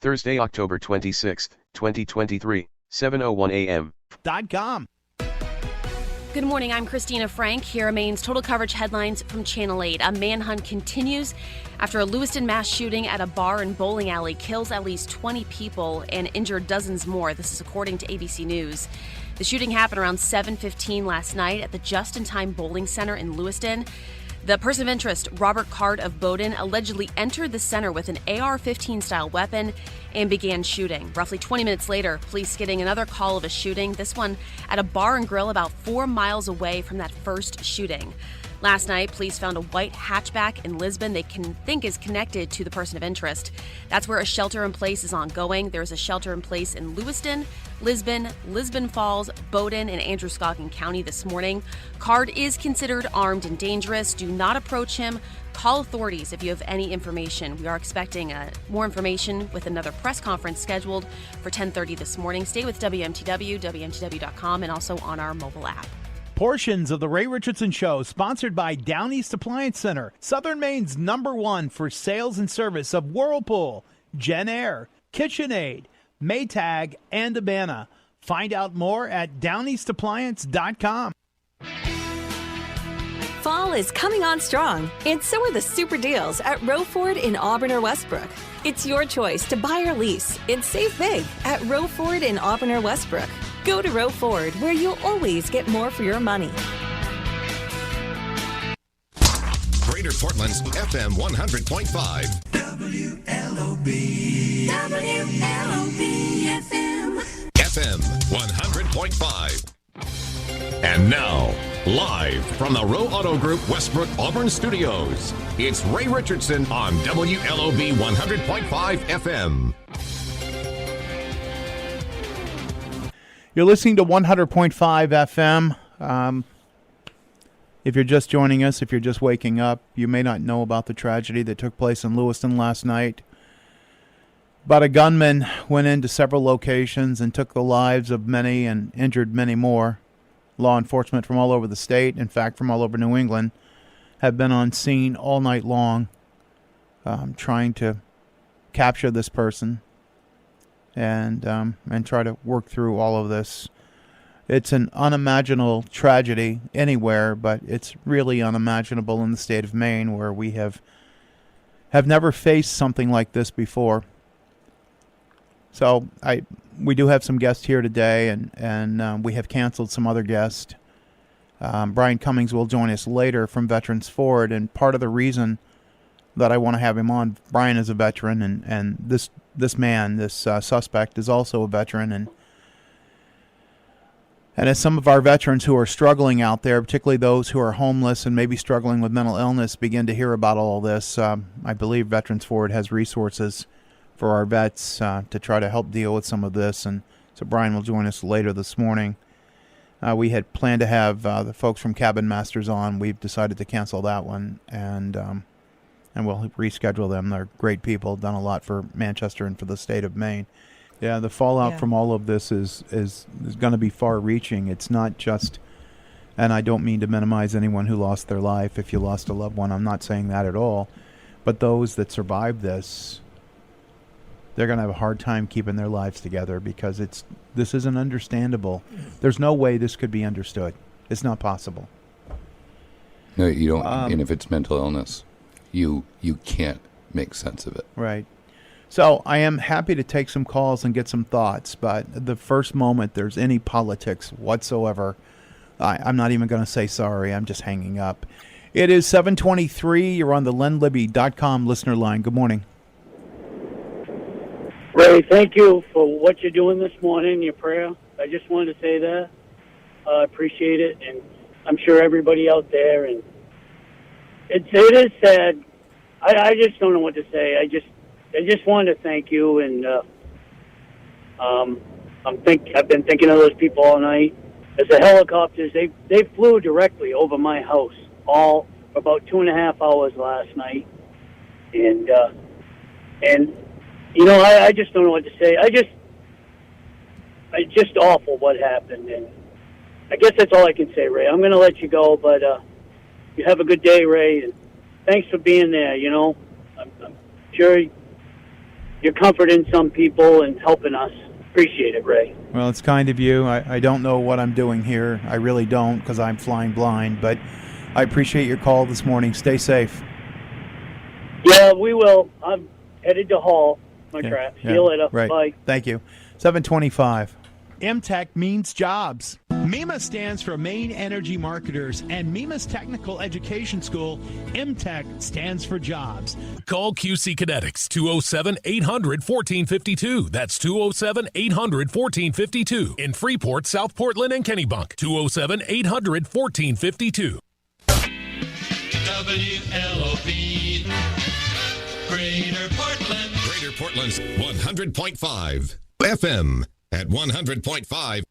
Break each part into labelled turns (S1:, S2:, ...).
S1: Thursday, October 26, 2023, 7:01 a.m.
S2: .com.
S3: Good morning, I'm Christina Frank. Here are Maine's total coverage headlines from Channel 8. A manhunt continues after a Lewiston mass shooting at a bar and bowling alley kills at least 20 people and injured dozens more. This is according to ABC News. The shooting happened around 7:15 last night at the Just-in-Time Bowling Center in Lewiston. The person of interest, Robert Card of Bowden, allegedly entered the center with an AR-15 style weapon and began shooting. Roughly 20 minutes later, police getting another call of a shooting, this one at a bar and grill about 4 miles away from that first shooting. Last night, police found a white hatchback in Lisbon they can think is connected to the person of interest. That's where a shelter in place is ongoing. There's a shelter in place in Lewiston, Lisbon, Lisbon Falls, Bowden, and Androscoggin County this morning. Card is considered armed and dangerous. Do not approach him. Call authorities if you have any information. We are expecting more information with another press conference scheduled for 10:30 this morning. Stay with WMTW, WMTW.com, and also on our mobile app.
S2: Portions of the Ray Richardson Show, sponsored by Down East Appliance Center, Southern Maine's #1 for sales and service of Whirlpool, Genair, KitchenAid, Maytag, and Abana. Find out more at downeastappliance.com.
S4: Fall is coming on strong, and so are the super deals at Row Ford in Auburn or Westbrook. It's your choice to buy or lease and save big at Row Ford in Auburn or Westbrook. Go to Row Ford, where you'll always get more for your money.
S5: Greater Portland's FM 100.5.
S6: WLOB. WLOB FM.
S5: FM 100.5. And now, live from the Row Auto Group Westbrook Auburn Studios, it's Ray Richardson on WLOB 100.5 FM.
S2: You're listening to 100.5 FM. If you're just joining us, if you're just waking up, you may not know about the tragedy that took place in Lewiston last night. But a gunman went into several locations and took the lives of many and injured many more. Law enforcement from all over the state, in fact from all over New England, have been on scene all night long trying to capture this person and try to work through all of this. It's an unimaginable tragedy anywhere, but it's really unimaginable in the state of Maine, where we have never faced something like this before. So we do have some guests here today, and we have canceled some other guests. Brian Cummings will join us later from Veterans Ford, and part of the reason that I want to have him on, Brian is a veteran, and this suspect is also a veteran, and as some of our veterans who are struggling out there, particularly those who are homeless and maybe struggling with mental illness, begin to hear about all this, I believe Veterans Ford has resources for our vets to try to help deal with some of this, and so Brian will join us later this morning. We had planned to have the folks from Cabin Masters on. We've decided to cancel that one, and we'll reschedule them. They're great people, done a lot for Manchester and for the state of Maine. Yeah, the fallout from all of this is going to be far-reaching. It's not just, and I don't mean to minimize anyone who lost their life. If you lost a loved one, I'm not saying that at all. But those that survived this, they're going to have a hard time keeping their lives together, because this isn't understandable. There's no way this could be understood. It's not possible.
S7: No, you don't. And if it's mental illness, you can't make sense of it.
S2: Right. So I am happy to take some calls and get some thoughts, but the first moment there's any politics whatsoever, I'm not even going to say sorry. I'm just hanging up. It is 7:23. You're on the lenlibby.com listener line. Good morning.
S8: Ray, thank you for what you're doing this morning, your prayer. I just wanted to say that. I appreciate it, and I'm sure everybody out there. And it is sad. I just don't know what to say. I just wanted to thank you, and I've been thinking of those people all night. As the helicopters, they flew directly over my house all for about 2.5 hours last night, and you know, I just don't know what to say. It's just awful what happened, and I guess that's all I can say, Ray. I'm going to let you go, but you have a good day, Ray, and thanks for being there. You know, I'm sure you're comforting some people and helping us. Appreciate it, Ray.
S2: Well, it's kind of you. I don't know what I'm doing here. I really don't, because I'm flying blind. But I appreciate your call this morning. Stay safe.
S8: Yeah, we will. I'm headed to Hall. My trap. See you later.
S2: Right.
S8: Bye.
S2: Thank you. 725. MTech means jobs. MEMA stands for Maine Energy Marketers, and MEMA's Technical Education School, MTech, stands for jobs.
S9: Call QC Kinetics, 207-800-1452. That's 207-800-1452. In Freeport, South Portland, and Kennebunk, 207-800-1452.
S5: WLOB, Greater Portland. Greater Portland's 100.5 FM at 100.5.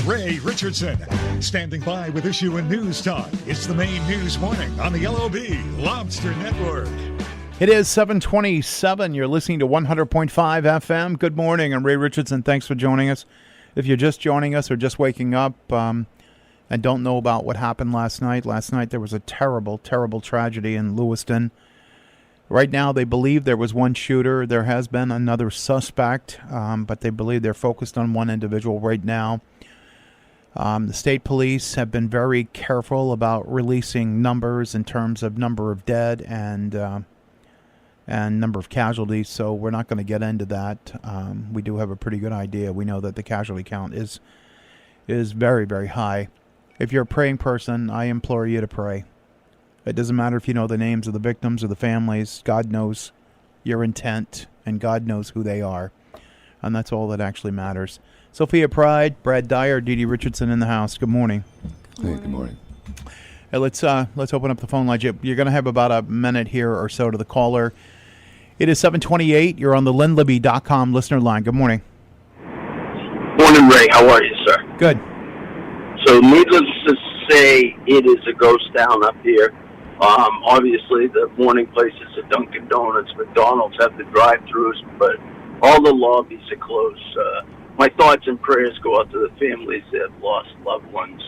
S10: Ray Richardson, standing by with Issue and News Talk. It's the Maine News Morning on the LOB Lobster Network.
S2: It is 727. You're listening to 100.5 FM. Good morning. I'm Ray Richardson. Thanks for joining us. If you're just joining us or just waking up and don't know about what happened last night there was a terrible, terrible tragedy in Lewiston. Right now, they believe there was one shooter. There has been another suspect, but they believe they're focused on one individual right now. The state police have been very careful about releasing numbers in terms of number of dead and number of casualties, so we're not going to get into that. We do have a pretty good idea. We know that the casualty count is very, very high. If you're a praying person, I implore you to pray. It doesn't matter if you know the names of the victims or the families. God knows your intent, and God knows who they are. And that's all that actually matters. Sophia Pride, Brad Dyer, Dee Dee Richardson in the house. Good morning.
S7: Hey, good morning.
S2: Hey, let's open up the phone line. You're going to have about a minute here or so to the caller. It is 728. You're on the LynLibby.com listener line. Good morning.
S11: Morning, Ray. How are you, sir?
S2: Good.
S11: So needless to say, it is a ghost town up here. Obviously, the morning places at Dunkin' Donuts, McDonald's have the drive-thrus, but all the lobbies are closed. My thoughts and prayers go out to the families that have lost loved ones.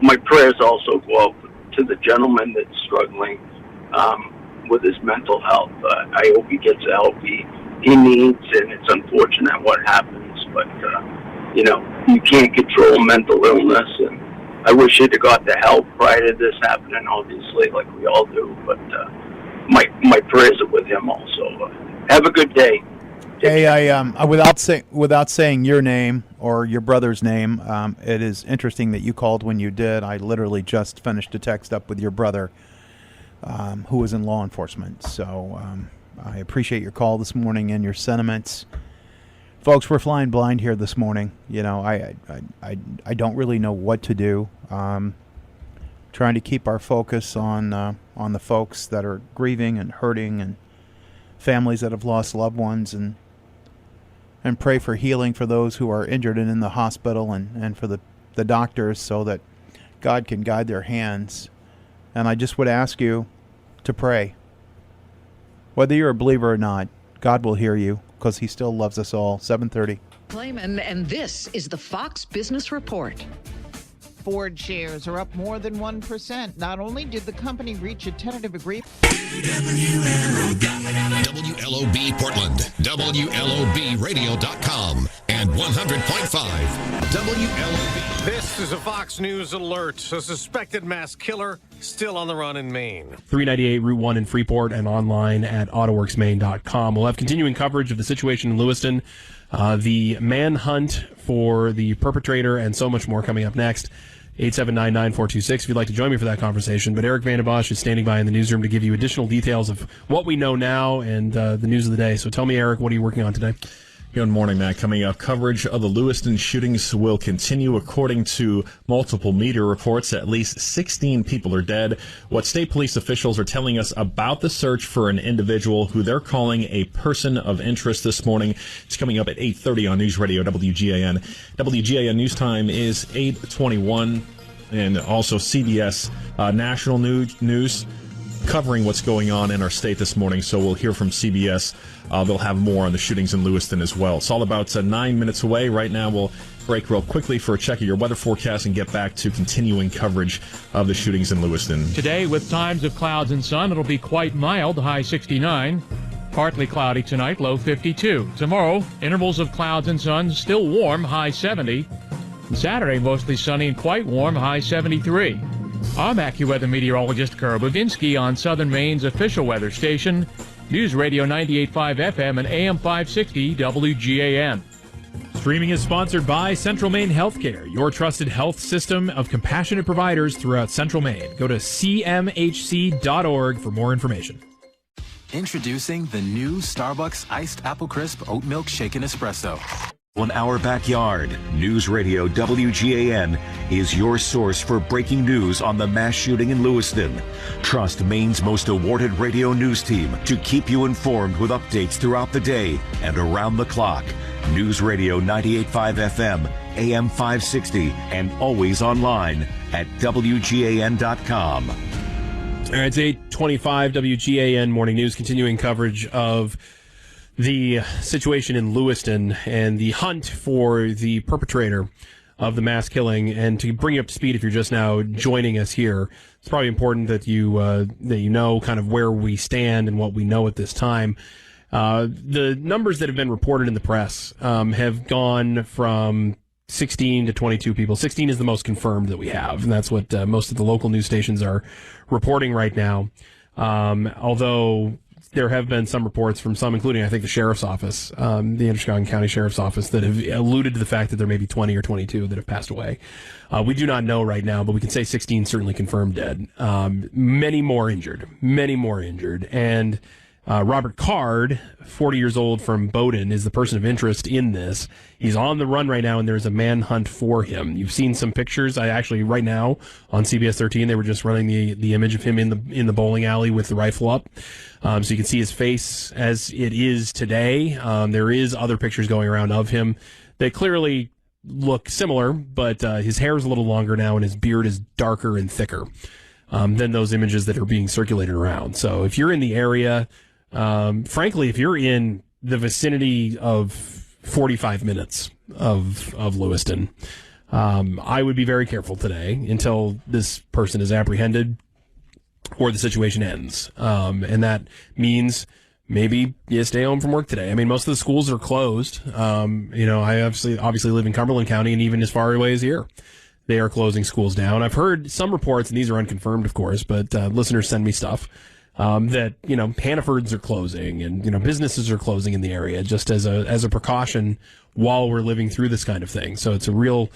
S11: My prayers also go out to the gentleman that's struggling with his mental health. I hope he gets the help he needs, and it's unfortunate what happens, but, you can't control mental illness, and I wish he'd have got the help prior to this happening, obviously, like we all do, but my prayers are with him also. Have a good day.
S2: Hey, without saying your name or your brother's name, it is interesting that you called when you did. I literally just finished a text up with your brother, who was in law enforcement. So I appreciate your call this morning and your sentiments. Folks, we're flying blind here this morning. I don't really know what to do. Trying to keep our focus on the folks that are grieving and hurting, and families that have lost loved ones, and pray for healing for those who are injured and in the hospital, and for the doctors, so that God can guide their hands. And I just would ask you to pray. Whether you're a believer or not, God will hear you, because he still loves us all. 7:30.
S12: Clayman, and this is the Fox Business Report.
S13: Ford shares are up more than 1%. Not only did the company reach a tentative agreement.
S5: WLOB Portland, WLOBradio.com, and 100.5 WLOB.
S14: This is a Fox News alert. A suspected mass killer still on the run in Maine.
S15: 398 Route 1 in Freeport and online at autoworksmaine.com. We'll have continuing coverage of the situation in Lewiston, the manhunt for the perpetrator, and so much more coming up next. 879-9426 if you'd like to join me for that conversation. But Eric Van de Bosch is standing by in the newsroom to give you additional details of what we know now and the news of the day. So tell me, Eric, what are you working on today?
S16: Good morning, Matt. Coming up, coverage of the Lewiston shootings will continue. According to multiple media reports, at least 16 people are dead. What state police officials are telling us about the search for an individual who they're calling a person of interest this morning. It's coming up at 8:30 on News Radio WGAN. WGAN News Time is 8:21, and also CBS National News covering what's going on in our state this morning. So we'll hear from CBS. They'll have more on the shootings in Lewiston as well. It's all about 9 minutes away. Right now, we'll break real quickly for a check of your weather forecast and get back to continuing coverage of the shootings in Lewiston.
S17: Today, with times of clouds and sun, it'll be quite mild, high 69. Partly cloudy tonight, low 52. Tomorrow, intervals of clouds and sun, still warm, high 70. Saturday, mostly sunny and quite warm, high 73. I'm AccuWeather meteorologist Kara Budinski on Southern Maine's official weather station, News Radio 98.5 FM and AM 560 WGAN.
S15: Streaming is sponsored by Central Maine Healthcare, your trusted health system of compassionate providers throughout Central Maine. Go to cmhc.org for more information.
S18: Introducing the new Starbucks Iced Apple Crisp Oat Milk Shaken Espresso.
S19: On Our Backyard, News Radio WGAN is your source for breaking news on the mass shooting in Lewiston. Trust Maine's most awarded radio news team to keep you informed with updates throughout the day and around the clock. News Radio 98.5 FM, AM 560, and always online at WGAN.com.
S15: All right, it's 8:25 WGAN Morning News, continuing coverage of the situation in Lewiston and the hunt for the perpetrator of the mass killing. And to bring you up to speed, if you're just now joining us here, it's probably important that you know kind of where we stand and what we know at this time. The numbers that have been reported in the press have gone from 16 to 22 people. 16 is the most confirmed that we have, and that's what most of the local news stations are reporting right now. Although there have been some reports from some, including I think the sheriff's office, the Androscoggin County Sheriff's Office, that have alluded to the fact that there may be 20 or 22 that have passed away. We do not know right now, but we can say 16 certainly confirmed dead. Many more injured. And Robert Card, 40 years old from Bowdoin, is the person of interest in this. He's on the run right now, and there's a manhunt for him. You've seen some pictures. Right now on CBS 13, they were just running the image of him in the bowling alley with the rifle up. So you can see his face as it is today. There is other pictures going around of him. They clearly look similar, but his hair is a little longer now, and his beard is darker and thicker than those images that are being circulated around. So if you're in the area, frankly, if you're in the vicinity of 45 minutes of Lewiston, I would be very careful today until this person is apprehended or the situation ends. And that means maybe you stay home from work today. I mean, most of the schools are closed. I obviously live in Cumberland County, and even as far away as here, they are closing schools down. I've heard some reports, and these are unconfirmed, of course, but listeners send me stuff. That Hannafords are closing and businesses are closing in the area just as a precaution while we're living through this kind of thing. So it's a real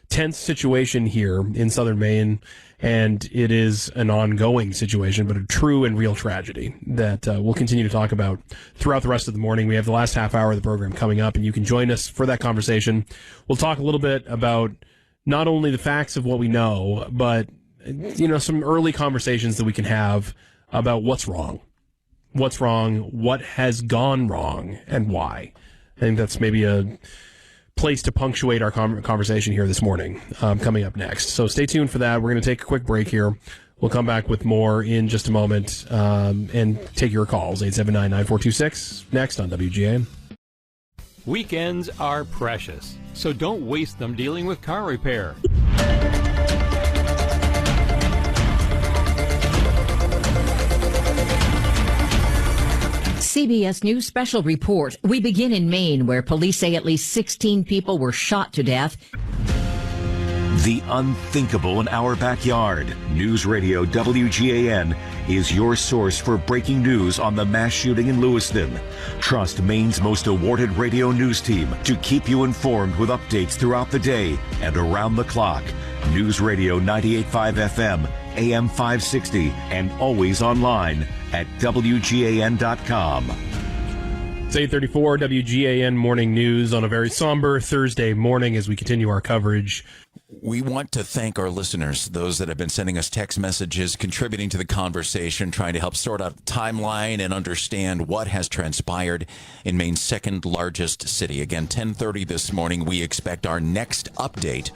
S15: tense situation here in Southern Maine, and it is an ongoing situation, but a true and real tragedy that we'll continue to talk about throughout the rest of the morning. We have the last half hour of the program coming up, and you can join us for that conversation. We'll talk a little bit about not only the facts of what we know, but some early conversations that we can have about what's wrong, what has gone wrong, and why. I think that's maybe a place to punctuate our conversation here this morning, coming up next. So stay tuned for that. We're going to take a quick break here. We'll come back with more in just a moment and take your calls, 879-9426, next on WGA.
S20: Weekends are precious, so don't waste them dealing with car repair.
S12: CBS News special report. We begin in Maine, where police say at least 16 people were shot to death.
S19: The unthinkable in our backyard. News Radio WGAN is your source for breaking news on the mass shooting in Lewiston. Trust Maine's most awarded radio news team to keep you informed with updates throughout the day and around the clock. News Radio 98.5 FM, AM 560, and always online at WGAN.com.
S15: It's 8:34 WGAN Morning News on a very somber Thursday morning as we continue our coverage.
S21: We want to thank our listeners, those that have been sending us text messages, contributing to the conversation, trying to help sort out the timeline and understand what has transpired in Maine's second largest city. Again, 10:30 this morning, we expect our next update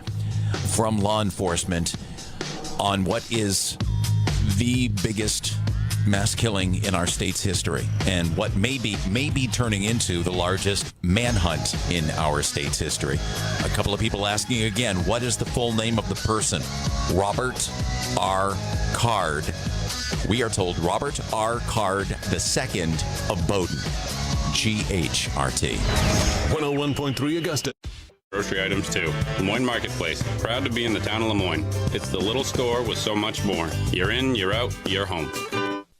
S21: from law enforcement on what is the biggest mass killing in our state's history and what may be turning into the largest manhunt in our state's history. A couple of people asking again, what is the full name of the person? Robert R. Card, We are told Robert R. Card II of Bowdoin. GHRT.
S1: 101.3 Augusta. Grocery items too. Lemoyne Marketplace. Proud to be in the town of Lemoyne. It's the little store with so much more. You're in, you're out, you're home.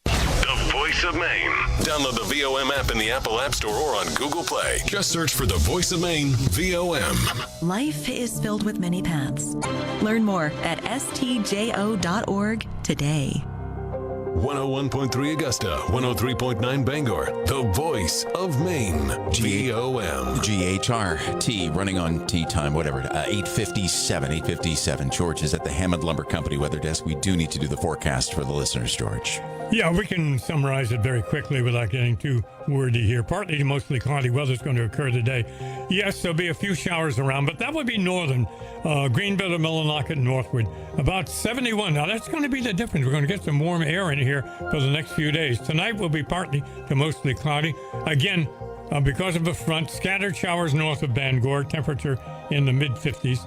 S22: The Voice of Maine. Download the VOM app in the Apple App Store or on Google Play.
S1: Just search for the Voice of Maine, VOM.
S23: Life is filled with many paths. Learn more at stjo.org today.
S1: 101.3 Augusta, 103.9 Bangor, the voice of Maine, VOM.
S21: GHRT, running on tea time, whatever, 8:57. George is at the Hammond Lumber Company weather desk. We do need to do the forecast for the listeners, George.
S24: Yeah, we can summarize it very quickly without getting too wordy here. Partly to mostly cloudy weather is going to occur today. Yes, there'll be a few showers around, but that would be northern. Greenville to Millinocket northward. About 71. Now, that's going to be the difference. We're going to get some warm air in here for the next few days. Tonight will be partly to mostly cloudy. Again, because of the front, scattered showers north of Bangor, temperature in the mid-50s.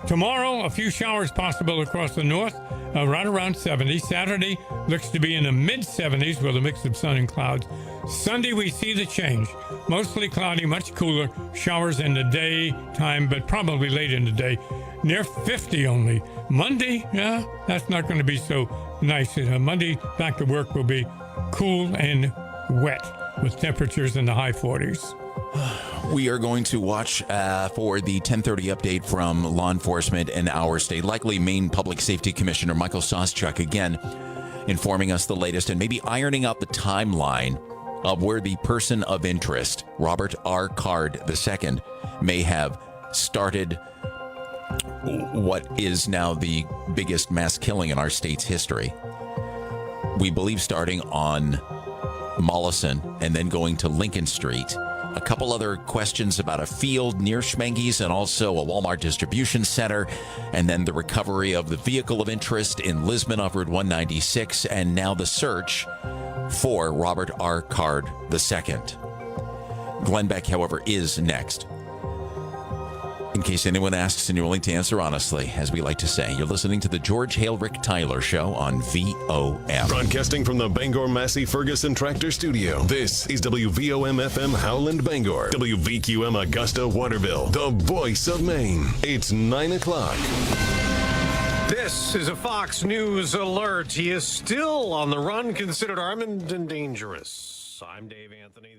S24: Tomorrow, a few showers possible across the north, right around 70. Saturday looks to be in the mid-70s with a mix of sun and clouds. Sunday, we see the change. Mostly cloudy, much cooler. Showers in the daytime, but probably late in the day. Near 50 only. Monday, yeah, that's not going to be so nice. Monday, back to work will be cool and wet with temperatures in the high 40s.
S21: We are going to watch for the 10:30 update from law enforcement in our state. Likely Maine Public Safety Commissioner Michael Soschuk again informing us the latest and maybe ironing out the timeline of where the person of interest, Robert R. Card II, may have started what is now the biggest mass killing in our state's history. We believe starting on Mollison and then going to Lincoln Street. A couple other questions about a field near Schmenge's and also a Walmart distribution center, and then the recovery of the vehicle of interest in Lisbon off Route 196, and now the search for Robert R. Card II. Glenn Beck, however, is next. In case anyone asks and you're willing to answer honestly, as we like to say, you're listening to the George Hale Rick Tyler Show on VOM.
S1: Broadcasting from the Bangor Massey Ferguson Tractor Studio. This is WVOM-FM Howland Bangor. WVQM Augusta Waterville. The voice of Maine. It's 9 o'clock. This is a Fox News alert. He is still on the run, considered armed and dangerous. I'm Dave Anthony.